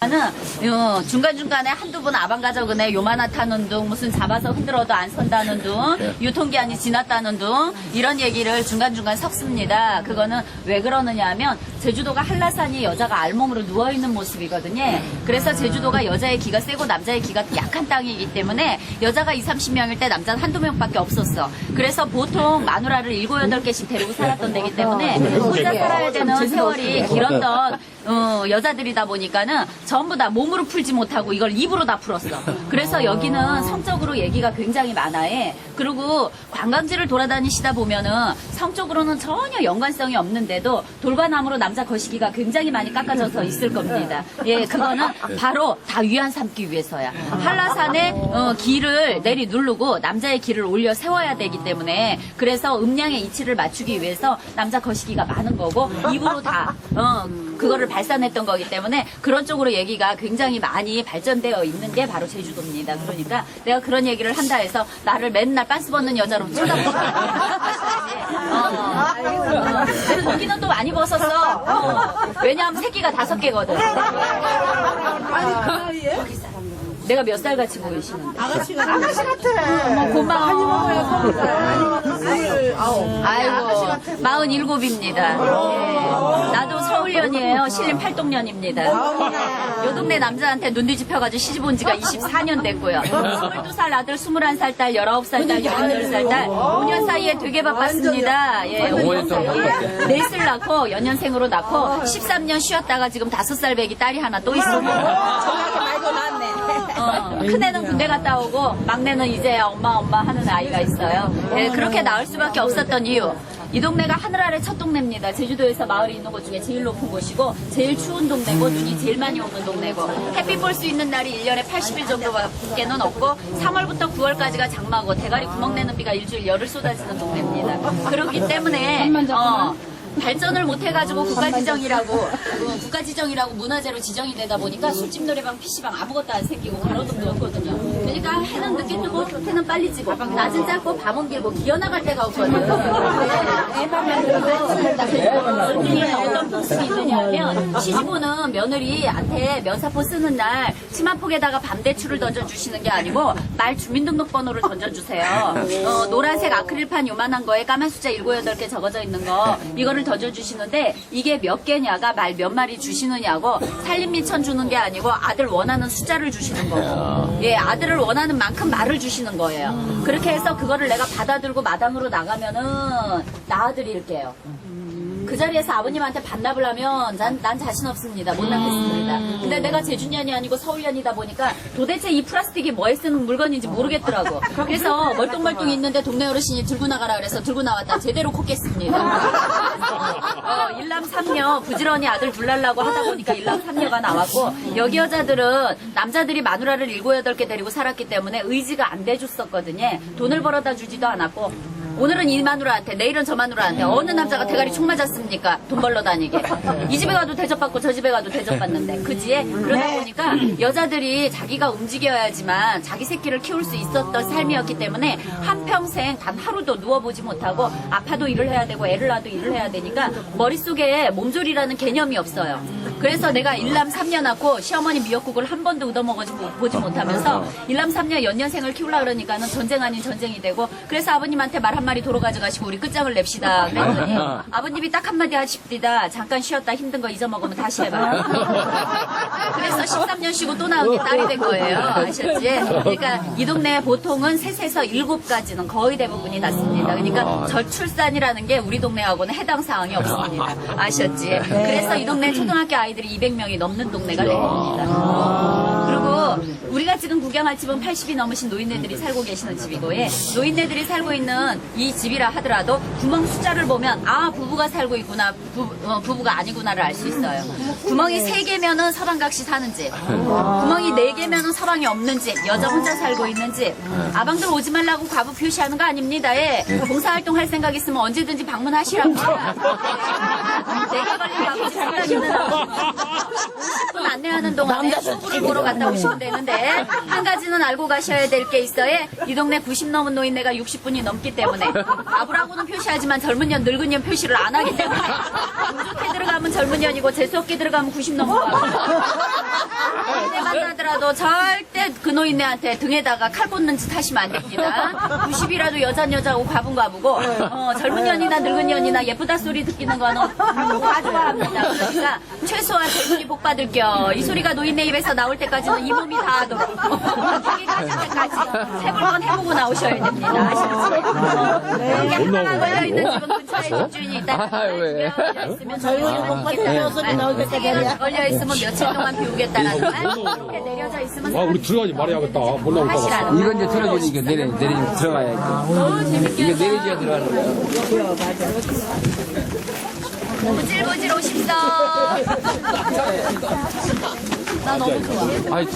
나는 중간중간에 한두 번 아방가적은에 요만하 타는 둥 무슨 잡아서 흔들어도 안 선다는 둥 유통기한이 지났다는 둥 이런 얘기를 중간중간 섞습니다. 그거는 왜 그러느냐 하면 제주도가 한라산이 여자가 알몸으로 누워있는 모습이거든요. 그래서 제주도가 여자의 기가 세고 남자의 기가 약한 땅이기 때문에 여자가 20, 30명일 때 남자는 한두 명밖에 없었어. 그래서 보통 마누라를 7, 8개씩 데리고 살았던 데기 때문에 혼자 살아야 되는 세월이 길었던 여자들이다 보니까는 전부 다 몸으로 풀지 못하고 이걸 입으로 다 풀었어. 그래서 여기는 성적으로 얘기가 굉장히 많아요. 그리고 관광지를 돌아다니시다 보면은 성적으로는 전혀 연관성이 없는데도 돌과나무로 남자 거시기가 굉장히 많이 깎아져서 있을 겁니다. 예, 그거는 바로 다 위안 삼기 위해서야. 한라산의 기를 내리 누르고 남자의 기를 올려 세워야 되기 때문에 그래서 음량의 이치를 맞추기 위해서 남자 거시기가 많은 거고 입으로 다 그거를 발산했던 거기 때문에 그런 쪽으로 얘기가 굉장히 많이 발전되어 있는 게 바로 제주도입니다. 그러니까 내가 그런 얘기를 한다 해서 나를 맨날 빤스 벗는 여자로 쳐다보지 마. 거기는 또 많이 벗었어. 왜냐하면 새끼가 5개거든. 내가 몇 살 같이 보이시는데? 아가씨 같아. 고마워. 아이고, 아가씨 같아. 47입니다. 예. 나도 서울년이에요. 신림 팔동년입니다. 요 동네 남자한테 눈 뒤집혀가지고 시집 온 지가 24년 됐고요. 22살 아들, 21살 딸, 19살 딸, 18살 딸, 5년 사이에 되게 바빴습니다. 예, 5년 사이에. 넷을 낳고, 연년생으로 낳고, 13년 쉬었다가 지금 5살 배기 딸이 하나 또 있습니다. 정확히 말고 나왔네. 큰애는 군대 갔다 오고 막내는 이제 엄마 하는 아이가 있어요. 예, 그렇게 나을 수밖에 없었던 이유. 이 동네가 하늘 아래 첫 동네입니다. 제주도에서 마을이 있는 곳 중에 제일 높은 곳이고 제일 추운 동네고 눈이 제일 많이 오는 동네고 햇빛 볼 수 있는 날이 1년에 80일 정도밖에는 없고 3월부터 9월까지가 장마고 대가리 구멍 내는 비가 일주일 열흘 쏟아지는 동네입니다. 그렇기 때문에 발전을 못해가지고 국가지정이라고 문화재로 지정이 되다 보니까 술집, 노래방, PC방 아무것도 안 생기고 가로등도 없거든요. 그러니까 해는 늦게 뜨고 해는 빨리 지고 낮은 짧고 밤은 길고 기어나갈 데가 없거든요. 그중에 어떤 풍습이 있느냐 하면 시집오는 며느리한테 면사포 쓰는 날 치마폭에다가 밤대추를 던져주시는 게 아니고 말 주민등록번호를 던져주세요. 노란색 아크릴판 요만한 거에 까만 숫자 7, 8개 적어져 있는 거 이거를 던져주시는데 이게 몇 개냐가 말 몇 마리 주시느냐고 살림미천 주는 게 아니고 아들 원하는 숫자를 주시는 거고 예 아들을 원하는 만큼 말을 주시는 거예요. 그렇게 해서 그거를 내가 받아들고 마당으로 나가면은 낳아드릴게요. 그 자리에서 아버님한테 반납을 하면 난 자신 없습니다. 못 낳겠습니다. 근데 내가 제주년이 아니고 서울년이다 보니까 도대체 이 플라스틱이 뭐에 쓰는 물건인지 모르겠더라고. 그래서 멀뚱멀뚱 있는데 동네 어르신이 들고 나가라 그래서 들고 나왔다. 제대로 컸겠습니다. 일남 삼녀 부지런히 아들 둘 낳으려고 하다 보니까 일남 삼녀가 나왔고 여기 여자들은 남자들이 마누라를 7, 8개 데리고 살았기 때문에 의지가 안 돼줬었거든요. 돈을 벌어다 주지도 않았고 오늘은 이 마누라한테 내일은 저 마누라한테 어느 남자가 대가리 총 맞았습니까? 돈 벌러 다니게. 이 집에 가도 대접받고 저 집에 가도 대접받는데 그지에? 그러다 보니까 여자들이 자기가 움직여야지만 자기 새끼를 키울 수 있었던 삶이었기 때문에 한평생 단 하루도 누워보지 못하고 아파도 일을 해야 되고 애를 낳아도 일을 해야 되니까 머릿속에 몸조리라는 개념이 없어요. 그래서 내가 일남 삼녀 낳고 시어머니 미역국을 한 번도 얻어먹어보지 못하면서 일남 삼녀 연년생을 키우려고 그러니까는 전쟁 아닌 전쟁이 되고 그래서 아버님한테 말 한마디 도로 가져가시고 우리 끝장을 냅시다. 그랬더니 아버님이 딱 한마디 하십니다. 잠깐 쉬었다 힘든 거 잊어먹으면 다시 해봐. 그래서 13년 쉬고 또 나온 게 딸이 된 거예요. 아셨지? 그러니까 이 동네 보통은 3에서 7까지는 거의 대부분이 낳습니다. 그러니까 저출산이라는 게 우리 동네하고는 해당 사항이 없습니다. 아셨지? 그래서 이 동네 초등학교 아이들이 200명이 넘는 동네가 됩니다. 그리고 우리가 지금 구경할 집은 80이 넘으신 노인네들이 살고 계시는 집이고 예. 노인네들이 살고 있는 이 집이라 하더라도 구멍 숫자를 보면 아 부부가 살고 있구나 부부가 아니구나를 알 수 있어요. 구멍이 3개면은 서방각시 사는 집 구멍이 4개면은 서방이 없는 집 여자 혼자 살고 있는 집 아방들 오지 말라고 과부 표시하는 거 아닙니다. 예. 봉사활동 할 생각 있으면 언제든지 방문하시랍니다. 내가 걸린 아버지 생각 있는 아버지 50분 안내하는 동안에 수부를 보러 갔다 오시면 되는데 한 가지는 알고 가셔야 될 게 있어요. 이 동네 90 넘은 노인네가 60분이 넘기 때문에 아부라고는 표시하지만 젊은 년 늙은 년 표시를 안 하기 때문에 부족해 들어가면 젊은 년이고 재수없게 들어가면 90 넘은 거 만나더라도 절대 그 노인네한테 등에다가 칼 꽂는 짓 하시면 안 됩니다. 90이라도 여잔 여자고 과분 과부고 젊은 년이나 늙은 년이나 예쁘다 소리 듣기는 거는 다 좋아합니다. 그러니까 최소한 젊은이 복 받을 겸 이 소리가 노인네 입에서 나올 때까지는 이 몸이 다 하도록 거기 가실 때까지 해볼건 해보고 나오셔야 됩니다. 아시죠? 이렇게 하나가 걸려있는 집은 근처에 집주인이 있다는 왜? 저희는 복 받을 소리 나올 때까지 걸려있으면 며칠 동안 비우겠다라는 말 이렇게 내려져 있으면 아, 우리 들어가지 말아야겠다. 못 나올까 봐. 하시라는 이건 이제 틀어주니까 내리면 들어가야지. 재밌게 이게 내려줘야 들어가는 거야. 무질무질 오십니다. 나 너무 좋아. 아이,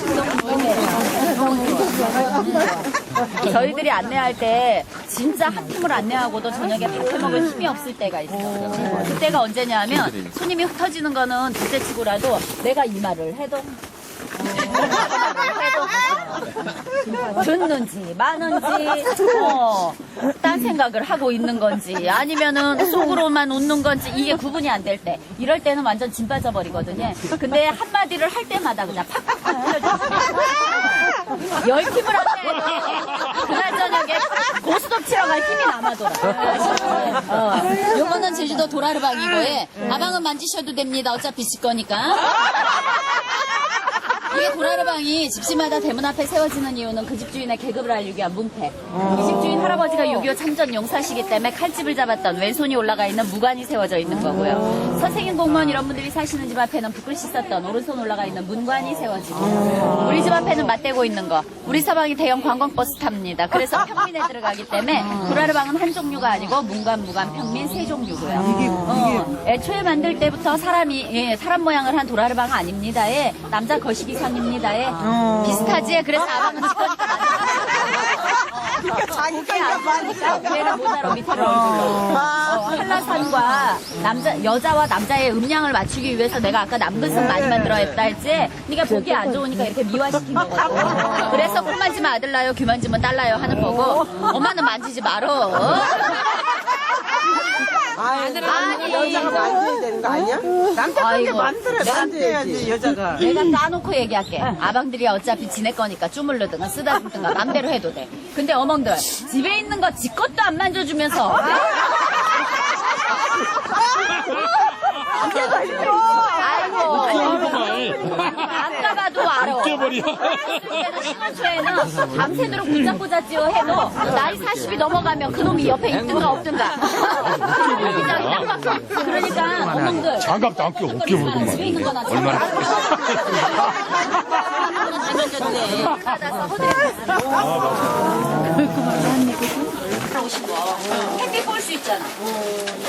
저희들이 안내할 때 진짜 한 팀을 안내하고도 저녁에 밥 해먹을 힘이 없을 때가 있어. 그때가 언제냐면 손님이 흩어지는 거는 둘째치고라도 내가 이 말을 해도 듣는지 마는지 딴 생각을 하고 있는 건지 아니면은 속으로만 웃는 건지 이게 구분이 안 될 때 이럴 때는 완전 진 빠져버리거든요. 근데 한마디를 할 때마다 그냥 팍팍팍 열 팀을 안내해도 그날 저녁에 고스톱 치러 갈 힘이 남아돌아. 요거는 제주도 도라르방이고요. 아방은 만지셔도 됩니다. 어차피 집 거니까. 이게 도라르방이 집집마다 대문 앞에 세워지는 이유는 그 집주인의 계급을 알리기 위한 문패. 이 집주인 할아버지가 6.25 참전 용사시기 때문에 칼집을 잡았던 왼손이 올라가 있는 무관이 세워져 있는 거고요. 선생님, 공무원 이런 분들이 사시는 집 앞에는 붓글씨 썼던 오른손 올라가 있는 문관이 세워지고 우리 집 앞에는 맞대고 있는 거. 우리 서방이 대형 관광버스 탑니다. 그래서 평민에 들어가기 때문에 도라르방은 한 종류가 아니고 문관, 평민 세 종류고요. 애초에 만들 때부터 사람 모양을 한 도라르방은 아닙니다. 남자 거시기 입니다. 비슷하지? 그래서 아방은 집거니까 자기가 많으니까. 걔는 모자로 밑으로 한라산과 여자와 남자의 음량을 맞추기 위해서 내가 아까 남근선 많이 만들어 했다 했지? 네가 보기 안 좋으니까 이렇게 미화시킨 거거든. 그래서 코 만지면 아들 나요, 귀 만지면 딸 나요 하는 거고 엄마는 만지지 말어. 아니, 여자가 만져야 되는 거 아니야? 남자한테 만져야지, 여자가. 내가 까놓고 얘기할게. 아방들이 어차피 지네 거니까 주물르든가 쓰다듬든가 맘대로 해도 돼. 근데 어멍들 집에 있는 거 지 것도 안 만져주면서 아이고 안 가봐도 알아. 웃겨버려. 신혼초에는 밤새도록 붙잡고 잤지요 해도 나이 40이 넘어가면 그놈이 옆에 있든가 없든가. 그러니까 어멍들 장갑도 안 껴, 웃겨버리구만. 집에 있는 거나 얼마나 햇빛 볼 수 있잖아.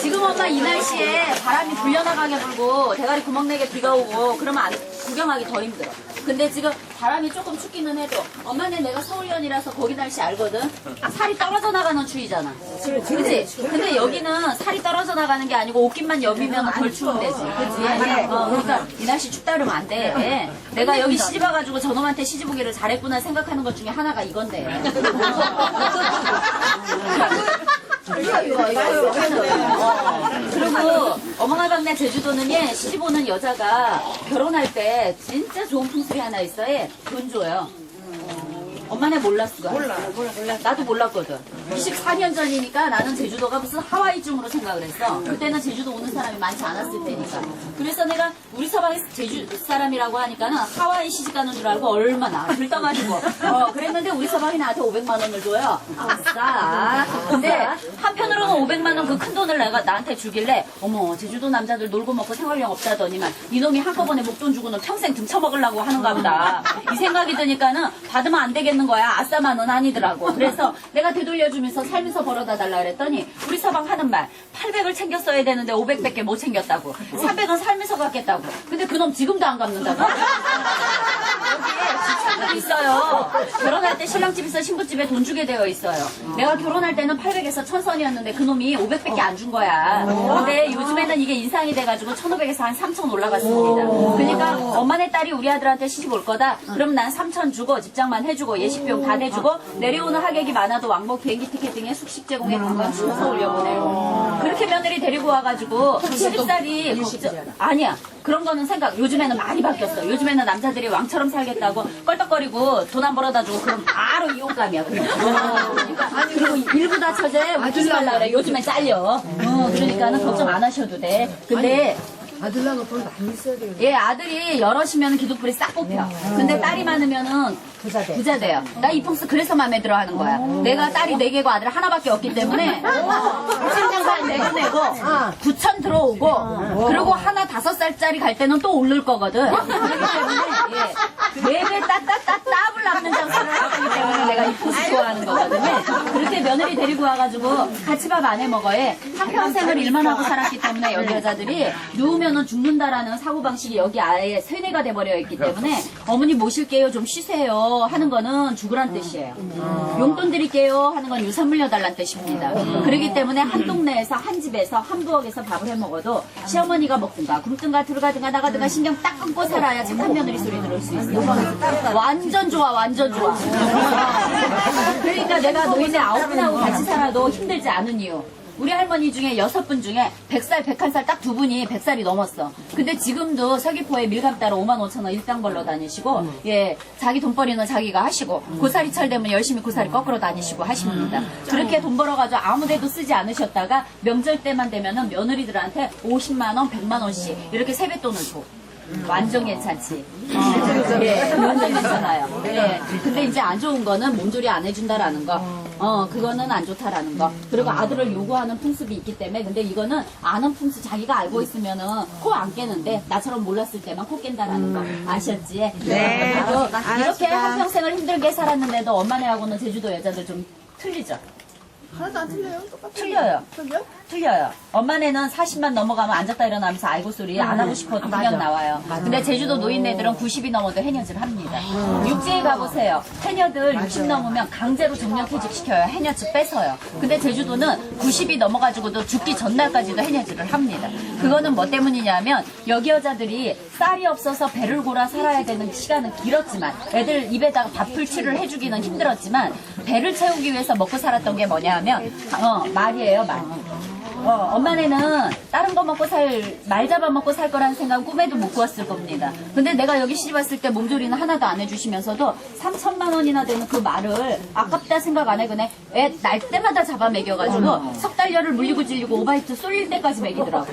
지금 엄마 이 날씨에 바람이 불려나가게 불고 대가리 구멍 내게 비가 오고 그러면 구경하기 더 힘들어. 근데 지금 바람이 조금 춥기는 해도 엄마는 내가 서울연이라서 거기 날씨 알거든. 살이 떨어져 나가는 추위잖아. 그치? 근데 여기는 살이 떨어져 나가는 게 아니고 옷깃만 여미면 덜 추운 데지. 그치? 그러니까 이 날씨 춥다 그러면 안 돼. 내가 여기 시집 와가지고 저놈한테 시집 오기를 잘했구나 생각하는 것 중에 하나가 이건데. 그리고 어멍아방네 제주도는 시집 오는 여자가 결혼할 때 진짜 좋은 풍습이 하나 있어요. 돈 줘요. 엄마네 몰랐어. 몰라. 나도 몰랐거든. 24년 전이니까 나는 제주도가 무슨 하와이쯤으로 생각을 했어. 그때는 제주도 오는 사람이 많지 않았을 때니까. 그래서 내가 우리 서방이 제주 사람이라고 하니까는 하와이 시집 가는 줄 알고 얼마나 들떠가지고 그랬는데 우리 서방이 나한테 500만 원을 줘요. 아싸. 근데 한편으로는 500만 원 그 큰 돈을 내가 나한테 주길래 어머 제주도 남자들 놀고 먹고 생활력 없다더니만 이놈이 한꺼번에 목돈 주고는 평생 등쳐먹으려고 하는가 보다. 이 생각이 드니까는 받으면 안 되겠는 거야. 아싸만은 아니더라고. 그래서 내가 되돌려주면서 살면서 벌어다 달라 그랬더니 우리 서방 하는 말 800을 챙겼어야 되는데 500밖에 못 챙겼다고. 300은 살면서 갚겠다고. 근데 그놈 지금도 안 갚는다고. 여기에 지참도 있어요. 결혼할 때 신랑집에서 신부집에 돈 주게 되어 있어요. 내가 결혼할 때는 800에서 1000선이었는데 그놈이 500밖에 안 준 거야. 근데 요즘에는 이게 인상이 돼가지고 1500에서 한 3000 올라갔습니다. 그러니까 엄마네 딸이 우리 아들한테 시집 올 거다. 그럼 난 3000 주고 집장만 해주고 예식비용 다 내주고 내려오는 하객이 많아도 왕복 비행기 티켓 등의 숙식 제공에 관광 서울 올려보내고 그렇게 며느리 데리고 와가지고 시집살이 아니야. 그런 거는 요즘에는 많이 바뀌었어. 요즘에는 남자들이 왕처럼 살겠다고 껄떡거리고 돈 안 벌어다 주고 그럼 바로 이혼감이야. 그러니까 그리고 일부 다처제 웃기지 말라 그래. 요즘엔 잘려. 그러니까는 걱정 안 하셔도 돼. 근데 아들하고 돈 많이 써야 돼요. 얘 아들이 여럿이면 기둥불이 싹 뽑혀. 근데 딸이 많으면은 부자 돼요. 나 이 풍수 그래서 마음에 들어 하는 거야. 내가 딸이 4개고 아들 하나밖에 없기 때문에 신장살 내고 9천 들어오고 그리고 하나 5살짜리 갈 때는 또 오를 거거든. 그렇기 때문에 4배 따블 남는 장사를 하기 때문에 내가 이 풍수 좋아하는 거거든요. 그렇게 며느리 데리고 와가지고 같이 밥 안 해 먹어해. 한평생을 일만 하고 살았기 때문에 여기 여자들이 누우면은 죽는다라는 사고방식이 여기 아예 세뇌가 돼버려 있기 때문에 어머니 모실게요 좀 쉬세요 하는 거는 죽으란 뜻이에요. 용돈 드릴게요 하는 건 유산 물려달란 뜻입니다. 그렇기 때문에 한 동네에서 한 집에서 한 부엌에서 밥을 해 먹어도 시어머니가 먹든가 굶든가 들어가든가 나가든가 신경 딱 끊고 살아야 착한 며느리 소리 들을 수 있어요. 완전 좋아 완전 좋아. 그러니까 내가 노인네 9분하고 같이 살아도 힘들지 않은 이유. 우리 할머니 중에 6분 중에 100살, 101살 딱 2분이 100살이 넘었어. 근데 지금도 서귀포에 밀감 따러 55,000원 일당 벌러 다니시고, 예, 자기 돈벌이는 자기가 하시고, 고사리철 되면 열심히 고사리 거꾸로 다니시고 하십니다. 그렇게 돈 벌어가지고 아무 데도 쓰지 않으셨다가 명절 때만 되면은 며느리들한테 50만원, 100만원씩 이렇게 세뱃돈을 줘. 완전 괜찮지. 예, 완전 괜찮아요. 예. 근데 이제 안 좋은 거는 몸조리 안 해준다라는 거. 그거는 안 좋다라는 거. 그리고 아들을 요구하는 풍습이 있기 때문에, 근데 이거는 아는 풍습 자기가 알고 있으면은 코 안 깨는데, 나처럼 몰랐을 때만 코 깬다라는 거. 아셨지? 네. 이렇게 한평생을 힘들게 살았는데도 엄마네하고는 제주도 여자들 좀 틀리죠? 하나도 안 틀려요? 똑같아요. 틀려요. 틀려요. 엄마네는 40만 넘어가면 앉았다 일어나면서 아이고 소리 안 하고 싶어도 그냥 나와요. 근데 제주도 노인네들은 90이 넘어도 해녀질 합니다. 육지에 가보세요. 해녀들 60 넘으면 강제로 정년퇴직시켜요. 해녀집 뺏어요. 근데 제주도는 90이 넘어가지고도 죽기 전날까지도 해녀질을 합니다. 그거는 뭐 때문이냐면 여기 여자들이 쌀이 없어서 배를 골아 살아야 되는 시간은 길었지만 애들 입에다가 밥풀칠을 해주기는 힘들었지만 배를 채우기 위해서 먹고 살았던 게 뭐냐면 말이에요, 말. 엄마네는 다른 거 먹고 말 잡아먹고 살 거라는 생각은 꿈에도 못 꾸었을 겁니다. 근데 내가 여기 시집 왔을 때 몸조리는 하나도 안 해주시면서도 3천만 원이나 되는 그 말을 아깝다 생각 안 해. 그냥 애 날 때마다 잡아 먹여가지고 석달려를 물리고 질리고 오바이트 쏠릴 때까지 먹이더라고.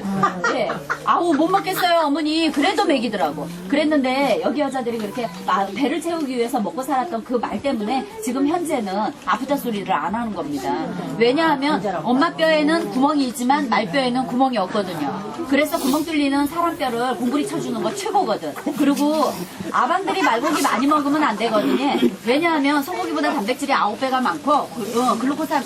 예. 아우 못 먹겠어요 어머니. 그래도 먹이더라고. 그랬는데 여기 여자들이 그렇게 배를 채우기 위해서 먹고 살았던 그 말 때문에 지금 현재는 아프다 소리를 안 하는 겁니다. 왜냐하면 엄마 뼈에는 구멍이 있지만 말뼈에는 구멍이 없거든요. 그래서 구멍 뚫리는 사람 뼈를 공구리 쳐주는 거 최고거든. 그리고 아방들이 말고기 많이 먹으면 안 되거든요. 왜냐하면 소고기보다 단백질이 9배가 많고 글루코사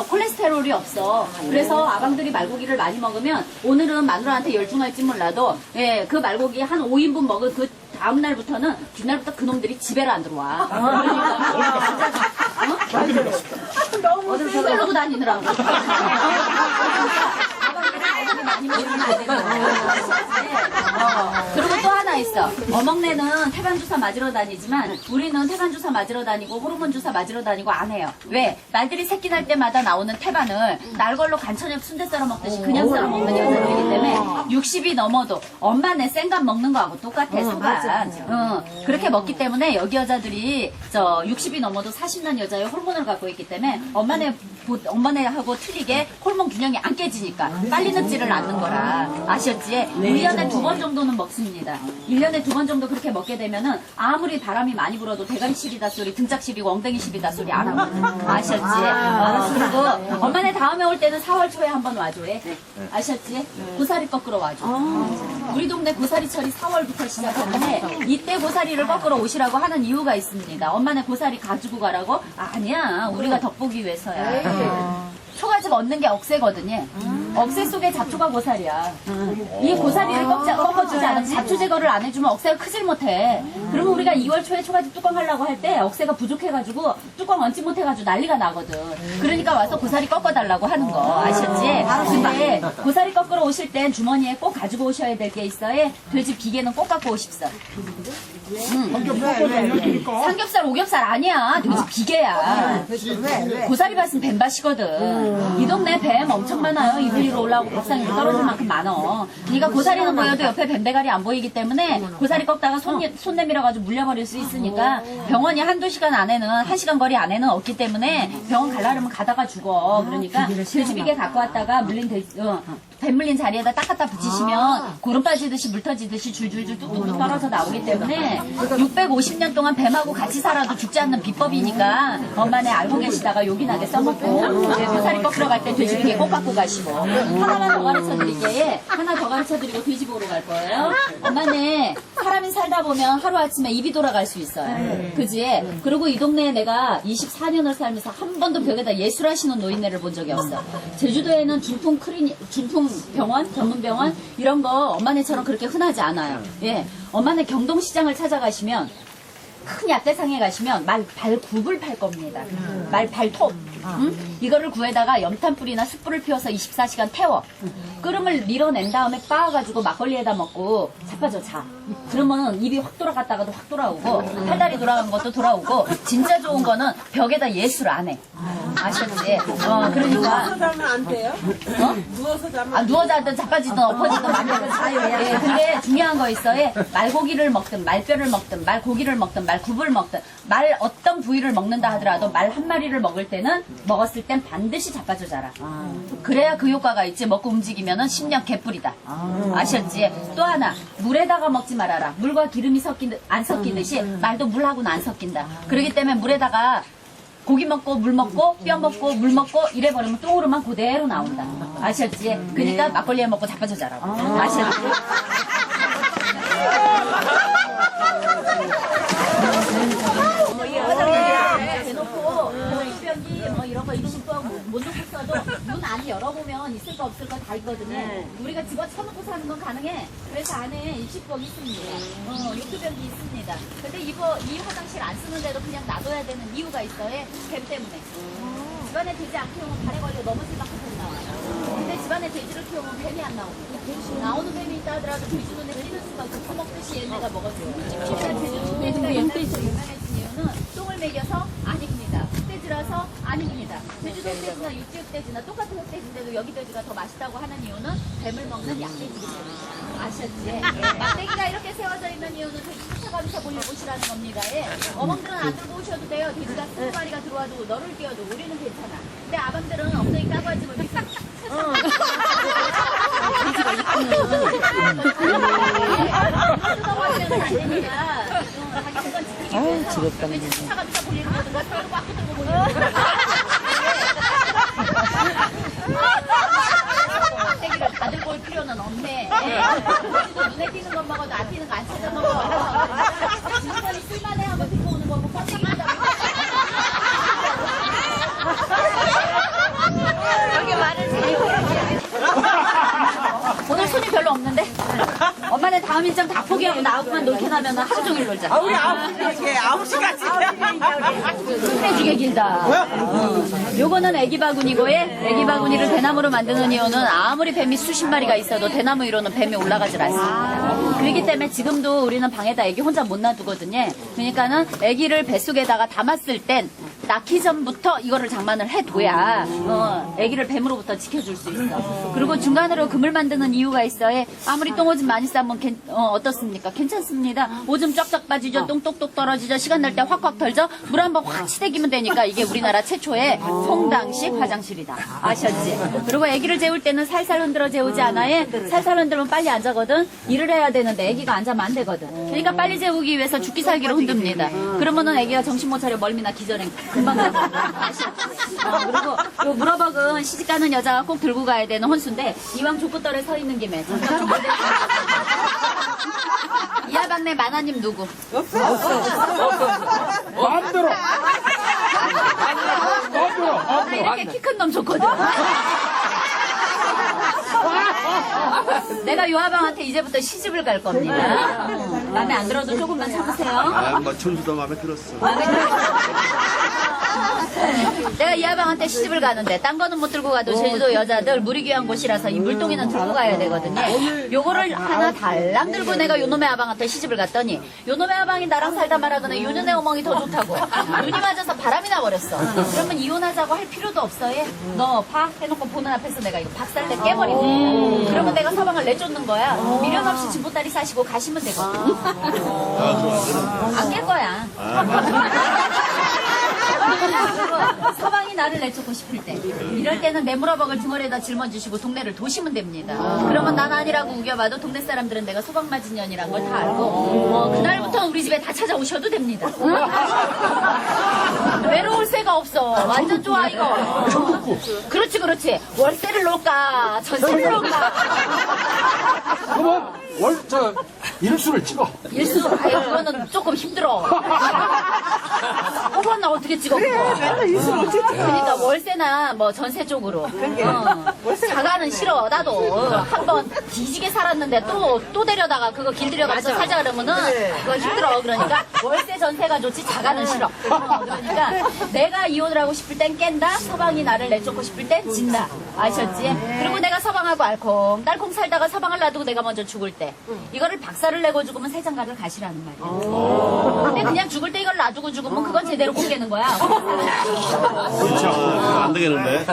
콜레스테롤이 없어. 그래서 아방들이 말고기를 많이 먹으면 오늘은 마누라한테 열중할지 몰라도 예, 그 말고기 한 5인분 먹은 그 다음 날부터는 뒷날부터 그놈들이 집에를 안 들어와. 그러니까 어딜 저거 이러고 다니느라고. 많이 먹으면 안 되거든요. 그리고 또 하나 있어. 어멍네는 태반주사 맞으러 다니지만 우리는 태반주사 맞으러 다니고 호르몬 주사 맞으러 다니고 안 해요. 왜? 말들이 새끼 날 때마다 나오는 태반을 날 걸로 간천엽 순대 썰어 먹듯이 그냥 썰어 먹는 여자들이기 때문에 60이 넘어도 엄마네 생간 먹는 거하고 똑같아. 소간. 그렇게 먹기 때문에 여기 여자들이 60이 넘어도 40난 여자의 호르몬을 갖고 있기 때문에 엄마네하고 틀리게 호르몬 균형이 안 깨지니까 빨리 늙지를 않는 거라. 아셨지? 1년에 2번 정도는 먹습니다. 1년에 2번 정도 그렇게 먹게 되면은 아무리 바람이 많이 불어도 대가리 시리다 소리, 등짝 시리고 엉덩이 시리다 소리 안 하고. 아셨지? 그리고 엄마네 다음에 올 때는 4월 초에 한번 와줘. 아셨지? 고사리 거꾸로 와줘. 우리 동네 고사리철이 4월부터 시작하는데 이때 고사리를 거꾸로 오시라고 하는 이유가 있습니다. 엄마네 고사리 가지고 가라고? 아니야. 우리가 덕보기 위해서야. 초가집 얻는 게 억새거든요. 억새 속에 잡초가 고사리야. 이 고사리를 꺾어주지 않으면 잡초 제거를 안 해주면 억새가 크질 못해. 그러면 우리가 2월 초에 초가집 뚜껑 하려고 할 때 억새가 부족해가지고 뚜껑 얹지 못해가지고 난리가 나거든. 그러니까 와서 고사리 꺾어달라고 하는 거 아셨지? 근데 고사리 꺾으러 오실 땐 주머니에 꼭 가지고 오셔야 될 게 있어요. 돼지 비계는 꼭 갖고 오십사. 삼겹살, 오겹살 아니야. 돼지 비계야. 고사리 밭은 뱀밭이거든. 이 동네 뱀 엄청 많아요. 이 위로 올라오고 밥상 위로 떨어질 만큼 많어. 그러니까 고사리는 보여도 옆에 뱀대가리 안 보이기 때문에 고사리 꺾다가 손 내밀어가지고 물려버릴 수 있으니까 병원이 한두 시간 안에는, 1시간 거리 안에는 없기 때문에 병원 가려면 가다가 죽어. 그러니까 돼지비계 갖고 왔다가 뱀 물린 자리에다 딱 갖다 붙이시면 고름 빠지듯이 물 터지듯이 줄줄줄 뚝뚝뚝 떨어져 나오기 때문에 650년 동안 뱀하고 같이 살아도 죽지 않는 비법이니까 엄마네 알고 계시다가 요긴하게 써먹고 고사리 꺾으러 갈 때 돼지비계 꼭 갖고 가시고 하나만 더 가르쳐드릴게요. 하나 더 가르쳐드리고 돼지 보러 갈 거예요. 엄마네 사람이 살다 보면 하루아침에 입이 돌아갈 수 있어요. 그지? 그리고 이 동네에 내가 24년을 살면서 한 번도 벽에다 예술하시는 노인네를 본 적이 없어. 제주도에는 중풍 병원, 전문병원 이런 거 엄마네처럼 그렇게 흔하지 않아요. 예, 엄마네 경동시장을 찾아가시면 큰 약대상에 가시면 말 발굽을 팔 겁니다. 말 발톱. 이거를 구에다가 염탄불이나 숯불을 피워서 24시간 태워. 끓음을 밀어낸 다음에 빻아가지고 막걸리에다 먹고 자빠져 자. 그러면은 입이 확 돌아갔다가도 확 돌아오고 팔다리 돌아간 것도 돌아오고 진짜 좋은 거는 벽에다 예술 안 해. 아셨지? 그러니까. 누워서 자면 안 돼요? 누워서 자면 누워 자든 자빠지든 엎어지든 마음대로 자요. 예, 근데 중요한 거 있어요. 말고기를 먹든 말뼈를 먹든 말고기를 먹든 말굽을 먹든 말 어떤 부위를 먹는다 하더라도 말 한 마리를 먹을 때는 먹었을 땐 반드시 자빠져 자라. 그래야 그 효과가 있지. 먹고 움직이면은 10년 개뿔이다. 아셨지? 또 하나 물에다가 먹지 말아라. 물과 기름이 안 섞이듯이 말도 물하고는 안 섞인다. 그렇기 때문에 물에다가 고기 먹고 물 먹고 뼈 먹고 물 먹고 이래버리면 똥으로만 그대로 나온다. 아셨지? 그러니까 막걸리에 먹고 자빠져 자라고. 아셨지? 대놓고 입변기 뭐 이런 거 입식도 못 놓고 써도 문 안에 열어보면 있을 거 없을 거 다 있거든요. 우리가 집어쳐놓고 사는 건 가능해. 그래서 안에 입식법이 있습니다. 욕조변기 있습니다. 근데 이 화장실 안 쓰는데도 그냥 놔둬야 되는 이유가 있어요. 뱀 때문에. 집안에 돼지 안 키우면 발에 걸려 넘어질 만큼 뱀 나와요. 근데 집안에 돼지를 키우면 뱀이 안 나옵니다. 나오는 뱀이 있다 하더라도 돼지 눈에 띄는 수가 없고 처먹듯이 얘네가 먹어줘요. 돼지가 옛날부터 유명해진 이유는 똥을 먹여서 안 입니다. 흑돼지라서 안 입니다. 제주도 흑돼지나 육지 흑돼지나 똑같은 흑돼지인데도 여기 돼지가 더 맛있다고 하는 이유는 뱀을 먹는 약돼지이기 때문에. 아셨지? 막대기가 이렇게 세워져 있는 이유는 돼지 쫓아가면서 몰려보시라는 겁니다. 어멍들은 안 들고 오셔도 돼요. 돼지가 20마리가 들어와도 너를 뛰어도 우리는 괜찮아. 근데 아범들은 엉덩이 까고 앉으면 밑에 돼지가 뜯어버리면 안 되니까 자기 시간 지키기 위해서 돼지 쫓아가면서 몰리는 거든가 서로 꽉 들고 몰리는 거든가 막대기를 다 들고 올 필요는 없네. 돼지도 눈에 띄는 건 먹어도 안 띄는 거 안 찾아 먹어. 지금까지 쓸만해 하면 들고 오는 거고 껍데기보다 여기 말을 잘해요. 오늘 손이 별로 없는데? 엄마는 다음 일정 다 포기하고 나하고만 놀게 나면 하루 종일 놀자. 우리 9시까지. 끝내주게 길다. 요거는 애기 바구니고요. 애기 바구니를 대나무로 만드는 이유는 아무리 뱀이 수십 마리가 있어도 대나무 위로는 뱀이 올라가질 않습니다. 그렇기 때문에 지금도 우리는 방에다 애기 혼자 못 놔두거든요. 그러니까는 애기를 뱃속에다가 담았을 땐 낳기 전부터 이거를 장만을 해둬야 애기를 뱀으로부터 지켜줄 수 있어. 그리고 중간으로 금을 만드는 이유가 있어요. 아무리 똥오줌 많이 싸면 어떻습니까? 괜찮습니다. 오줌 쫙쫙 빠지죠. 똥 똑똑 떨어지죠. 시간 날 때 확확 덜죠. 물 한번 확 치대기면 되니까 이게 우리나라 최초의 송당식 화장실이다. 아셨지? 그리고 애기를 재울 때는 살살 흔들어 재우지 않아요. 살살 흔들면 빨리 안 자거든. 일을 해야 되는데 애기가 안 자면 안 되거든. 그러니까 빨리 재우기 위해서 죽기 살기로 흔듭니다. 그러면은 애기가 정신 못 차려 멀미나 기절해 금방 가죠. 그리고 요 물어벅은 시집가는 여자가 꼭 들고 가야 되는 혼수인데 이왕 족구떨에 서 있는 김에 잠깐 좀 이하방네 만화님 누구? 마음대로. 나 이렇게 키 큰 놈 좋거든. 내가 요하방한테 이제부터 시집을 갈 겁니다. 마음에 안 들어도 조금만 참으세요. 뭐 천수도 마음에 들었어. 내가 이 아방한테 시집을 가는데 딴 거는 못 들고 가도 제주도 여자들 물이 귀한 곳이라서 이 물동이는 들고 가야 되거든요. 요거를 하나 달랑 들고 내가 요놈의 아방한테 시집을 갔더니 요놈의 아방이 나랑 살다 말하더니 요년의 어멍이 더 좋다고 눈이 맞아서 바람이 나버렸어. 그러면 이혼하자고 할 필요도 없어. 얘. 너 봐? 해놓고 보는 앞에서 내가 이거 박살내 깨버리고 그러면 내가 서방을 내쫓는 거야. 미련 없이 진보다리 사시고 가시면 되거든. 안 깰 거야. 서방이 나를 내쫓고 싶을 때 이럴 때는 매물어벅을 등어리에다 짊어지시고 동네를 도시면 됩니다. 그러면 난 아니라고 우겨봐도 동네 사람들은 내가 소방 맞은 년이란 걸 다 알고 그날부터 우리 집에 다 찾아오셔도 됩니다. 외로울 새가 없어. 완전 좋아 이거. 그렇지 그렇지. 월세를 놓을까 전세를 놓을까. 그러면 일수를 찍어. 일수 아예 그거는 조금 힘들어. 그건 나 어떻게 찍어 그거. 그러니까 월세나 뭐 전세 쪽으로. 자가는 싫어. 나도 한번 뒤지게 살았는데 또 데려다가 그거 길들여가면서 살자 그러면은 그거 힘들어. 그러니까 월세 전세가 좋지 자가는 싫어. 그러니까 내가 이혼을 하고 싶을 땐 깬다. 서방이 나를 내쫓고 싶을 땐 진다. 아셨지? 그리고 내가 서방하고 알콩달콩 살다가 서방을 놔두고 내가 먼저 죽을 때 이거를 박살을 내고 죽으면 세장가를 가시라는 말이야. 근데 그냥 죽을 때 이걸 놔두고 죽으면 그건 제대로 못 깨는 거야. 그렇죠. 안 되겠는데.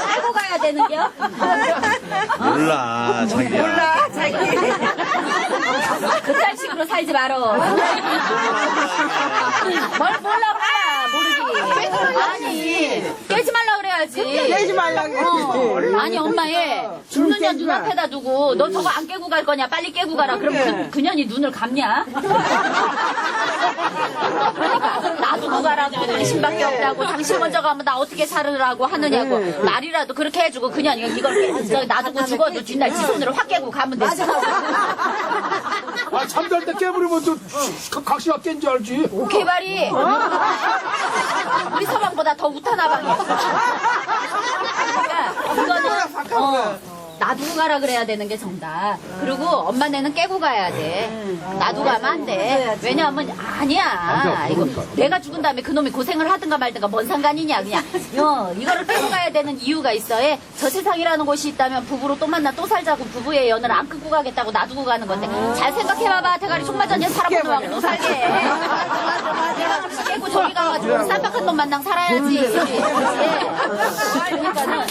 알고 가야 되는겨? 몰라, 자기야. 몰라, 자기. 그딴 식으로 살지 말어. 뭘 몰라 모르기. 아니 깨지 말라 그래야지. 깨지 말라고 했지. 아니 엄마 얘 죽는 년 눈앞에다 두고 너 저거 안 깨고 갈 거냐 빨리 깨고 가라. 그럼 그 년이 눈을 감냐? 그러니까 놔두고 가라고 당신밖에 없다고 당신 먼저 가면 나 어떻게 살으라고 하느냐고 말이라도 그렇게 해주고 그냥 이걸 놔두고 죽어도 뒷날 지 손으로 확 깨고 가면 되지. 아, 잠잘 때 깨버리면 각시가 깬 줄 알지. 오케이 말이 우리 서방보다 더 우타나 방이야. 그러니까 이거는 놔두고 가라 그래야 되는 게 정답. 그리고 엄마네는 깨고 가야 돼. 놔두고 가면 안 돼. 왜냐하면 아니야. 이거 내가 죽은 다음에 그놈이 고생을 하든가 말든가 뭔 상관이냐 그냥. 이거를 깨고 가야 되는 이유가 있어. 저 세상이라는 곳이 있다면 부부로 또 만나 또 살자고 부부의 연을 안 끊고 가겠다고 놔두고 가는 건데 잘 생각해봐봐. 대가리 총맞았냐 사람 보는 또 살게. 내가 깨고 저기 가가지고 쌈박한 놈 만랑 살아야지. 그러니까는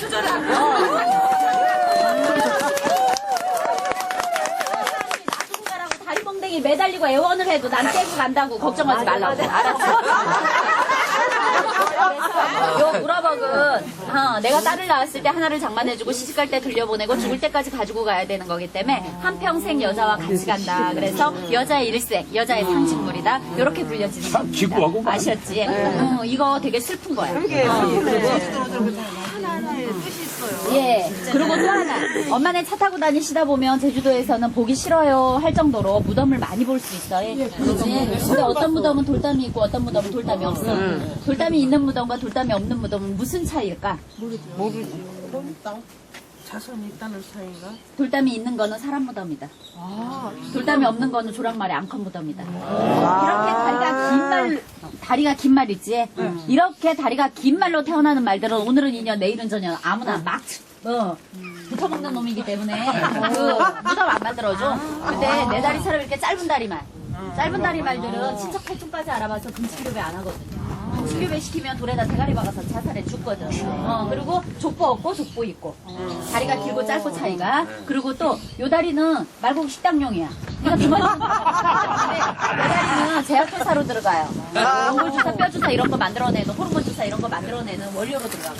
다리 멍댕이 매달리고 애원을 해도 난 깨고 간다고 걱정하지 말라고. 알았어? 요 물어벅은 내가 딸을 낳았을 때 하나를 장만해주고 시집갈 때 들려보내고 죽을 때까지 가지고 가야 되는 거기 때문에 한평생 여자와 같이 간다. 그래서 여자의 일생, 여자의 상징물이다. 이렇게 불려지는 겁니다. 기구하고 아셨지? 이거 되게 슬픈 거야. 예. 그리고 또 하나. 엄마네 차 타고 다니시다 보면 제주도에서는 보기 싫어요 할 정도로 무덤을 많이 볼 수 있어요. 그렇지? 근데 어떤 무덤은 돌담이 있고 어떤 무덤은 돌담이 없어. 돌담이 있는 무덤과 돌담이 없는 무덤은 무슨 차이일까? 모르지. 자손이 있다는 차이가? 돌담이 있는 거는 사람 무덤이다. 돌담이 없는 거는 조랑말의 암컷 무덤이다. 이렇게 다리가 긴 말 있지? 이렇게 다리가 긴 말로 태어나는 말들은 오늘은 인연, 내일은 전연 아무나 막 붙어먹는 놈이기 때문에 그 무덤 안 만들어줘. 근데 내 다리처럼 이렇게 짧은 다리말 말들은 친척 팔뚝까지 알아봐서 금식교배 안 하거든요. 금식교배 시키면 돌에다 대가리 박아서 자살해 죽거든. 그리고 족보 없고 족보 있고 다리가 길고 짧고 차이가. 그리고 또 요 다리는 말고기 식당용이야. 네가 그만 근데 요 다리는 제약회사로 들어가요. 연골주사, 뼈주사 이런 거 만들어내는 호르몬 주사 이런 거 만들어내는 원료로 들어가고.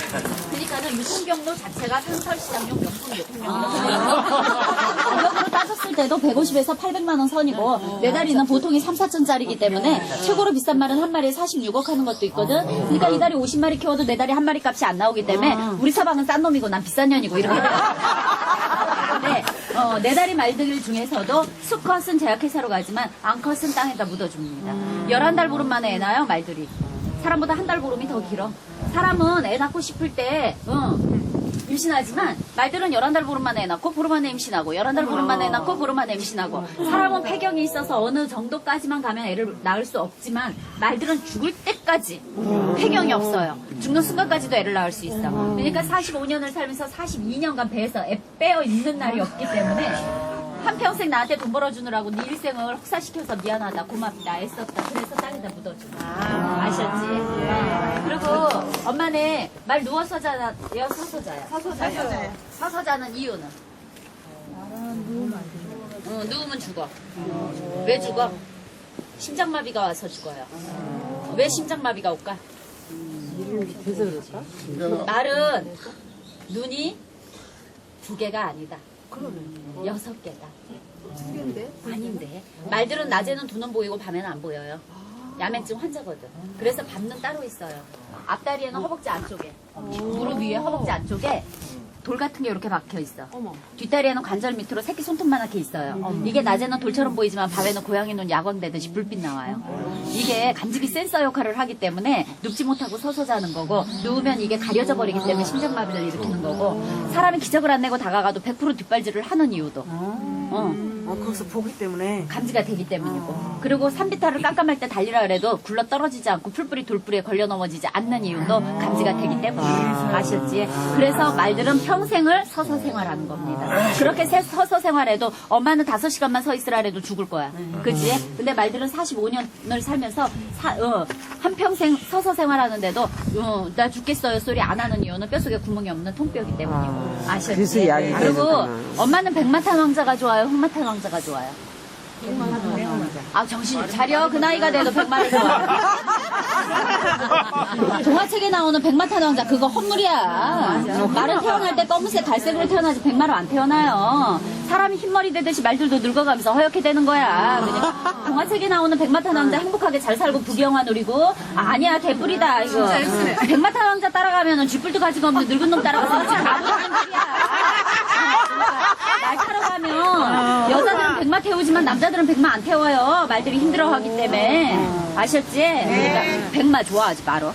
그러니까는 유통경로 자체가 상설시장용 명품 유통경로. 가격으로 따졌을 때도 150에서 800만 원 선이고 내 다리는 보통이 3, 4천짜리이기 때문에 최고로 비싼 말은 한 마리에 46억 하는 것도 있거든. 그러니까 이 다리 50마리 키워도 내 다리 한 마리 값이 안 나오기 때문에 우리 서방은 싼 놈이고 난 비싼 년이고 이렇게 돼. 근데 내 다리 말들 중에서도 수컷은 제약회사로 가지만 암컷은 땅에다 묻어줍니다. 11달 보름 만에 애 낳아요 말들이. 사람보다 한 달 보름이 더 길어. 사람은 애 낳고 싶을 때 임신하지만 말들은 11달 보름 만에 애 낳고 보름 만에 임신하고 11달 보름 만에 애 낳고 보름 만에 임신하고 사람은 폐경이 있어서 어느 정도까지만 가면 애를 낳을 수 없지만 말들은 죽을 때까지 폐경이 없어요. 죽는 순간까지도 애를 낳을 수 있어. 그러니까 45년을 살면서 42년간 배에서 애 빼어 있는 날이 없기 때문에 한평생 나한테 돈 벌어주느라고 네 일생을 혹사시켜서 미안하다, 고맙다, 애썼다. 그래서 땅에다 묻어줘. 아셨지? 그리고 엄마는 말 누워서 자요, 서서 자요? 서서 자요. 서서 자는 이유는? 누우면 죽어. 왜 죽어? 심장마비가 와서 죽어요. 왜 심장마비가 올까? 말은 눈이 2개가 아니다. 6개다. 아닌데. 말들은 낮에는 두 눈 보이고 밤에는 안 보여요. 야맹증 환자거든. 그래서 밤눈 따로 있어요. 앞다리에는 허벅지 안쪽에, 무릎 위에 허벅지 안쪽에 돌 같은 게 이렇게 박혀 있어. 뒷다리에는 관절 밑으로 새끼 손톱만하게 있어요. 이게 낮에는 돌처럼 보이지만 밤에는 고양이 눈 야광되듯이 불빛 나와요. 이게 감지기 센서 역할을 하기 때문에 눕지 못하고 서서 자는 거고, 누우면 이게 가려져 버리기 때문에 심장마비를 일으키는 거고, 사람이 기적을 안 내고 다가가도 100% 뒷발질을 하는 이유도 거기서 보기 때문에. 감지가 되기 때문이고, 그리고 산비탈을 깜깜할 때 달리라 그래도 굴러 떨어지지 않고 풀뿌리 돌뿌리에 걸려 넘어지지 않는 이유도 감지가 되기 때문이에요. 아셨지? 그래서 말들은 평생을 서서 생활하는 겁니다. 그렇게 서서 생활해도 엄마는 5시간만 서 있으라 해도 죽을 거야. 그치? 근데 말들은 45년을 살면서 한평생 서서 생활하는데도 나 죽겠어요 소리 안 하는 이유는 뼛속에 구멍이 없는 통뼈이기 때문이고. 아셨지? 그래서 이야기 그리고 되는구나. 엄마는 백마탄 왕자가 좋아요? 흑마탄 왕자가 좋아요? 아, 정신 차려. 그 나이가 돼도 백마를 좋아해. 동화책에 나오는 백마탄 왕자, 그거 헛물이야. 말은 태어날 때 검은색, 갈색으로 태어나지 백마로 안 태어나요. 사람이 흰머리 되듯이 말들도 늙어가면서 허옇게 되는 거야. 그냥 동화책에 나오는 백마탄 왕자 행복하게 잘 살고 부귀영화 누리고, 아니야, 개뿔이다, 이거. 백마탄 왕자 따라가면은 쥐뿔도 가지고 없는 늙은 놈 따라가서 바보라는 말이야. 말 타러 가면 여자들은 백마 태우지만 남자들은 백마 안 태워요. 말들이 힘들어하기 때문에. 아셨지? 그러니까 백마 좋아하지 말어.